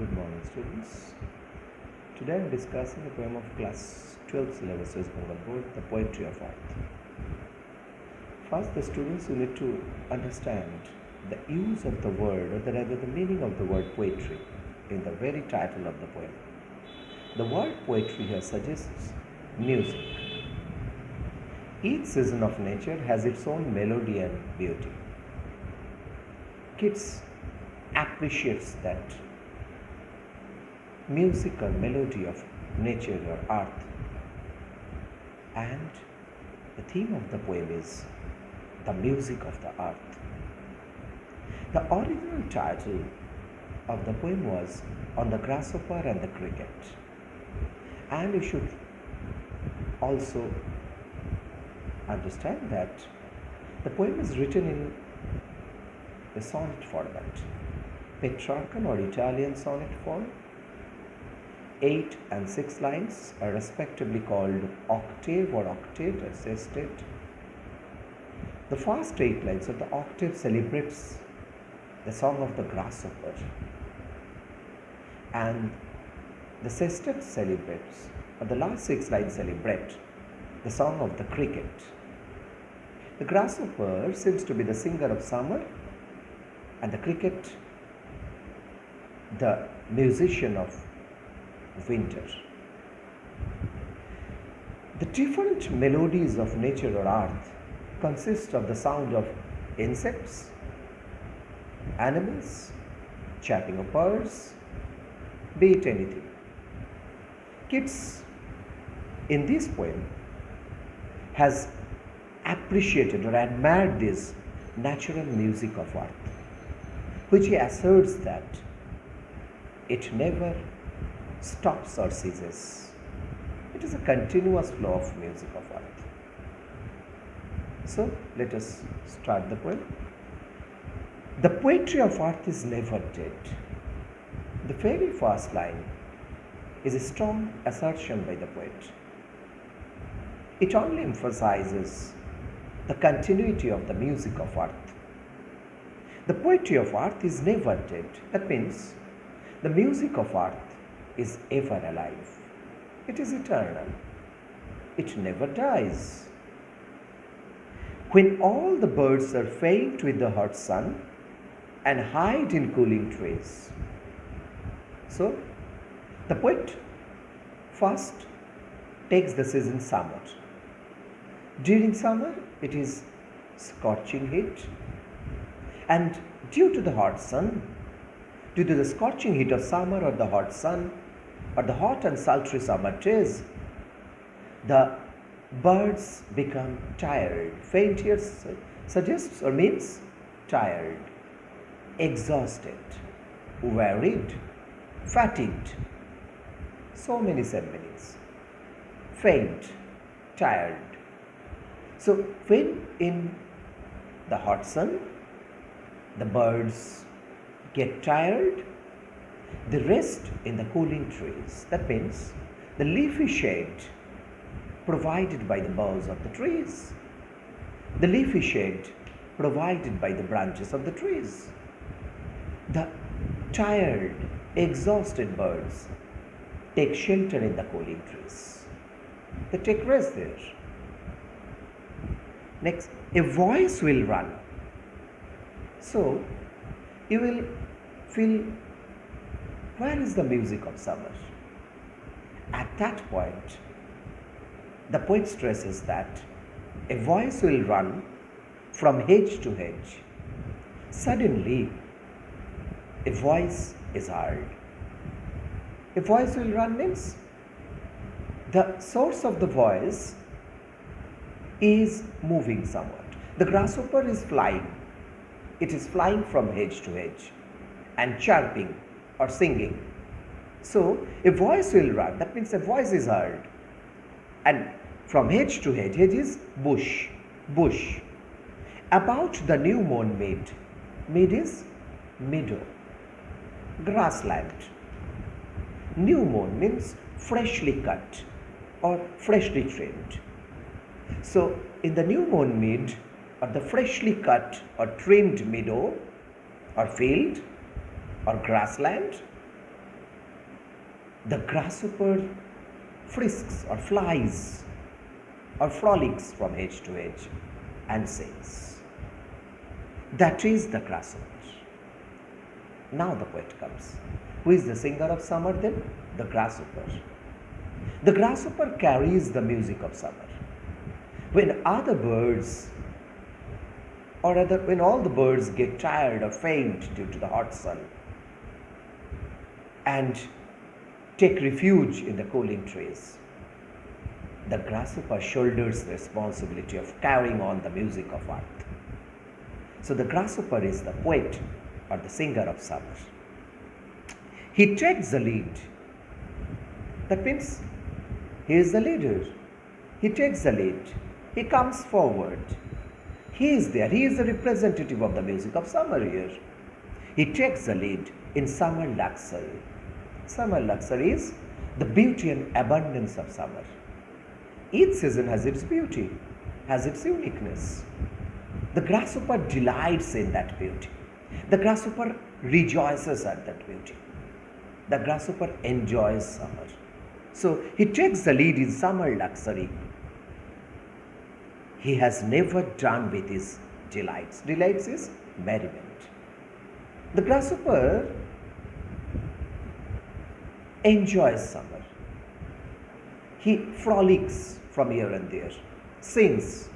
Good morning, students. Today I am discussing a poem of class 12 syllabus West Bengal Board, The Poetry of Earth. First, the students you need to understand the use of the word, or rather the meaning of the word poetry in the very title of the poem. The word poetry here suggests music. Each season of nature has its own melody and beauty. Keats appreciates that music or melody of nature or earth, and the theme of the poem is the music of the earth. The original title of the poem was On the Grasshopper and the Cricket, and you should also understand that the poem is written in a sonnet format, Petrarchan or Italian sonnet form. 8 and 6 lines are respectively called octave or octet or sestet. The first 8 lines of the octave celebrates the song of the grasshopper, and the sestet celebrates, or the last 6 lines celebrate, the song of the cricket. The grasshopper seems to be the singer of summer, and the cricket the musician of winter. The different melodies of nature or earth consist of the sound of insects, animals, chirping of birds, be it anything. Keats, in this poem, has appreciated or admired this natural music of earth, which he asserts that it never stops or ceases. It is a continuous flow of music of earth. So let us start the poem. The poetry of earth is never dead. The very first line is a strong assertion by the poet. It only emphasizes the continuity of the music of earth. The poetry of earth is never dead. That means the music of earth is ever alive. It is eternal. It never dies. When all the birds are faint with the hot sun and hide in cooling trees. So, the poet first takes the season summer. During summer, it is scorching heat, and due to the hot sun, due to the scorching heat of summer or the hot sun, or the hot and sultry summer days, the birds become tired. Faint here suggests or means tired, exhausted, wearied, fatigued. So many meanings. Faint, tired. So when in the hot sun, the birds get tired, they rest in the cooling trees. That means the leafy shade provided by the boughs of the trees, the leafy shade provided by the branches of the trees. The tired, exhausted birds take shelter in the cooling trees. They take rest there. Next, a voice will run. So, you will feel, where is the music of summer? At that point, the poet stresses that a voice will run from hedge to hedge. Suddenly, a voice is heard. A voice will run means the source of the voice is moving somewhat. The grasshopper is flying. It is flying from hedge to hedge and chirping or singing. So a voice will run. That means a voice is heard. And from hedge to hedge, hedge is bush, bush. About the new mown mead. Mead is meadow, grassland. New mown means freshly cut or freshly trimmed. So in the new mown mead, or the freshly cut or trimmed meadow or field or grassland, The grasshopper frisks or flies or frolics from edge to edge and sings. That is the grasshopper. Now the poet comes. Who is the singer of summer then? The grasshopper. The grasshopper carries the music of summer. When other birds, or rather when all the birds get tired or faint due to the hot sun and take refuge in the cooling trees, the grasshopper shoulders the responsibility of carrying on the music of earth. So the grasshopper is the poet or the singer of summer. He takes the lead. That means he is the leader. He takes the lead. He comes forward. He is there. He is the representative of the music of summer here. He takes the lead in summer luxury. Summer luxury is the beauty and abundance of summer. Each season has its beauty, has its uniqueness. The grasshopper delights in that beauty. The grasshopper rejoices at that beauty. The grasshopper enjoys summer. So he takes the lead in summer luxury. He has never done with his delights. Delights is merriment. The grasshopper enjoys summer. He frolics from here and there, sings.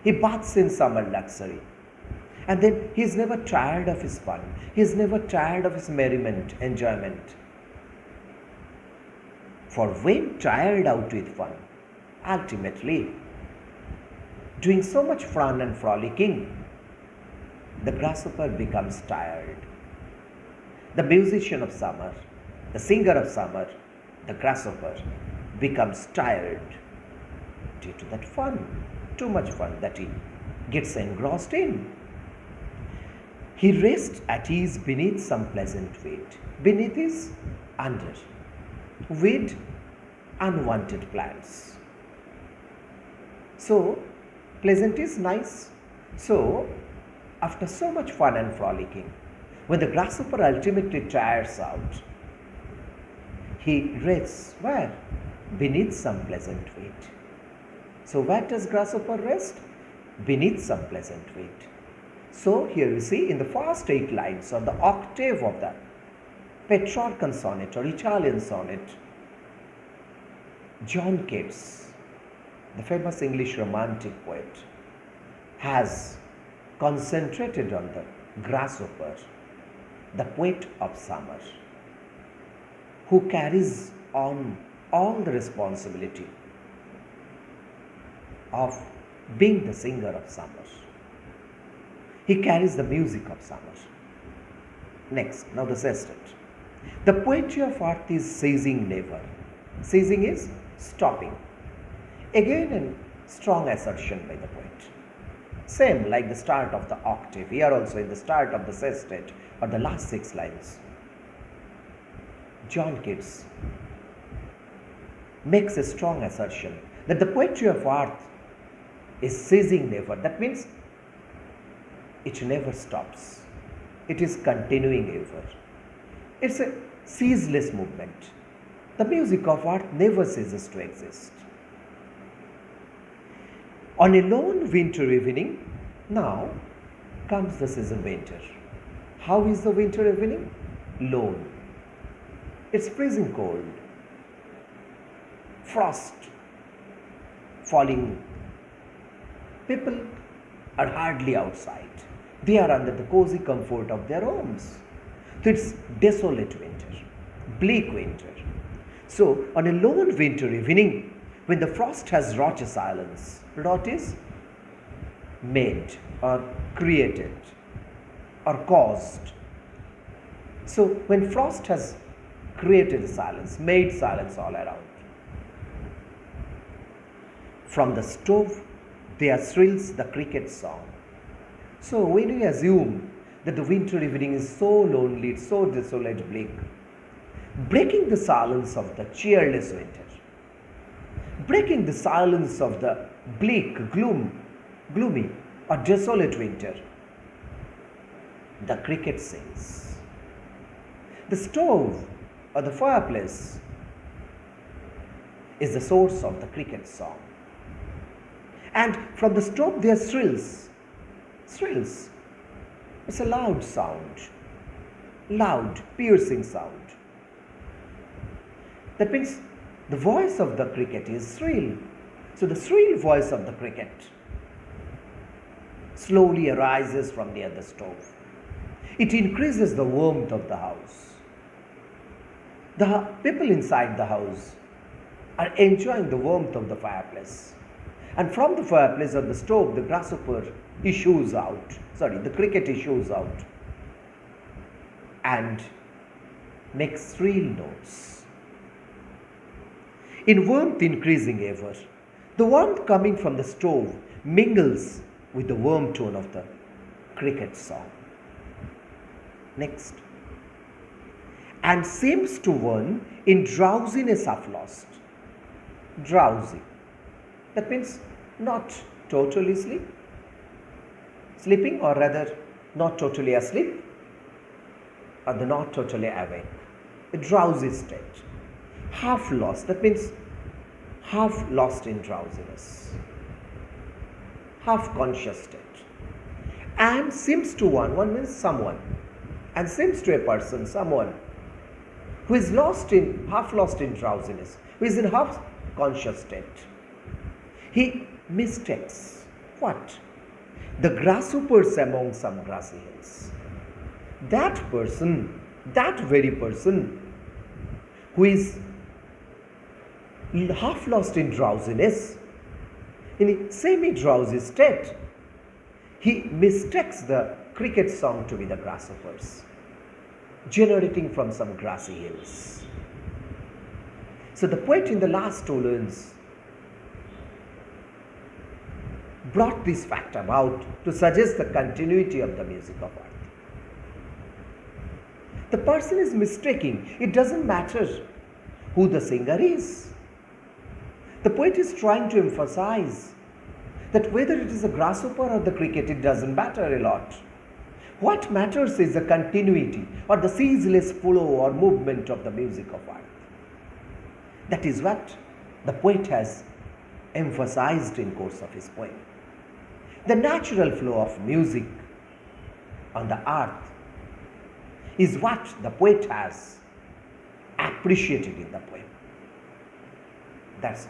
He baths in summer luxury. And then he is never tired of his fun. He is never tired of his merriment, enjoyment. For when tired out with fun, ultimately, doing so much fun and frolicking, the grasshopper becomes tired. The musician of summer, the singer of summer, the grasshopper becomes tired due to that fun, too much fun that he gets engrossed in. He rests at ease beneath some pleasant weed. Beneath is under. Weed, unwanted plants. So, pleasant is nice. So, after so much fun and frolicking, when the grasshopper ultimately tires out, he rests where? Beneath some pleasant weed. So, where does grasshopper rest? Beneath some pleasant weed. So, here we see in the first 8 lines of the octave of the Petrarchan sonnet or Italian sonnet, John Keats, the famous English romantic poet, has concentrated on the grasshopper, the poet of summer, who carries on all the responsibility of being the singer of summer. He carries the music of summer. Next, now the sestet. The poetry of earth is ceasing never. Ceasing is stopping. Again, a strong assertion by the poet. Same like the start of the octave. Here also in the start of the sestet or the last 6 lines. John Keats makes a strong assertion that the poetry of earth is ceasing never. That means it never stops. It is continuing ever. It's a ceaseless movement. The music of earth never ceases to exist. On a lone winter evening, now comes the season winter. How is the winter evening? Lone. It's freezing cold. Frost falling. People are hardly outside. They are under the cozy comfort of their homes. So it's desolate winter, bleak winter. So on a lone winter evening, when the frost has wrought a silence, wrought is made or created or caused. So when frost has created silence, made silence all around, from the stove there thrills the cricket song. So when we assume that the winter evening is so lonely, it's so desolate, bleak, breaking the silence of the cheerless winter, breaking the silence of the bleak, gloomy or desolate winter, the cricket sings. The stove or the fireplace is the source of the cricket song. And from the stove there are thrills. Thrills. It's a loud sound. Loud, piercing sound. That means the voice of the cricket is shrill. So the shrill voice of the cricket slowly arises from near the stove. It increases the warmth of the house. The people inside the house are enjoying the warmth of the fireplace. And from the fireplace or the stove, the grasshopper issues out. The cricket issues out and makes shrill notes. In warmth increasing ever, the warmth coming from the stove mingles with the warm tone of the cricket song. Next. And seems to one in drowsiness half lost. Drowsy. That means not totally sleeping, or rather not totally asleep, or the not totally awake. A drowsy state. Half lost. That means half lost in drowsiness. Half conscious state. And seems to one means someone. And seems to a person, someone who is half lost in drowsiness, who is in half conscious state. He mistakes what? The grasshoppers among some grassy hills. That person, that very person who is half lost in drowsiness, in a semi-drowsy state, he mistakes the cricket song to be the grasshoppers, generating from some grassy hills. So the poet in the last two lines brought this fact about to suggest the continuity of the music of earth. The person is mistaking. It doesn't matter who the singer is. The poet is trying to emphasize that whether it is a grasshopper or the cricket, it doesn't matter a lot. What matters is the continuity or the ceaseless flow or movement of the music of earth. That is what the poet has emphasized in course of his poem. The natural flow of music on the earth is what the poet has appreciated in the poem. That's